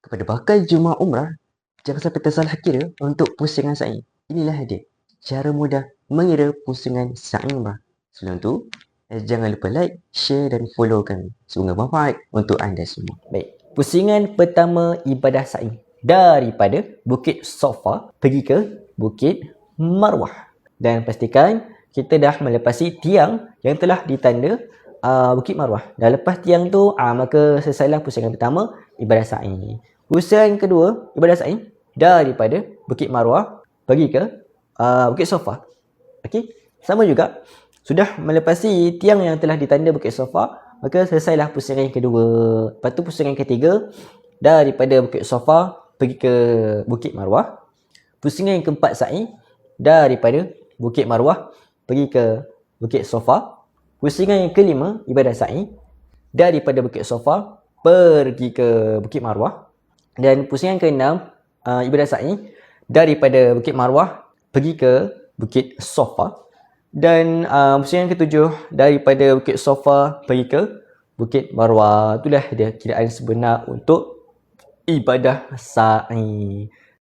Kepada bakal jemaah umrah, jangan sampai tersalah kira untuk pusingan sa'i. Inilah dia, cara mudah mengira pusingan sa'i umrah. Sebelum tu, jangan lupa like, share dan follow kami. Semoga bermanfaat untuk anda semua. Baik, pusingan pertama ibadah sa'i daripada Bukit Safa pergi ke Bukit Marwah. Dan pastikan kita dah melepasi tiang yang telah ditanda Bukit Marwah. Dah lepas tiang tu, maka selesailah pusingan pertama ibadah sa'i. Pusingan kedua ibadah sa'i daripada Bukit Marwah pergi ke Bukit Safa. Okey, sama juga. Sudah melepasi tiang yang telah ditanda Bukit Safa, maka selesailah pusingan yang kedua. Lepas tu pusingan ketiga daripada Bukit Safa pergi ke Bukit Marwah. Pusingan yang keempat sa'i daripada Bukit Marwah pergi ke Bukit Safa. Pusingan yang kelima ibadah sa'i daripada Bukit Safa pergi ke Bukit Marwah. Dan pusingan keenam ibadah sa'i daripada Bukit Marwah pergi ke Bukit Safa. Dan pusingan ketujuh daripada Bukit Safa pergi ke Bukit Marwah. Itulah dia kiraan sebenar untuk ibadah sa'i.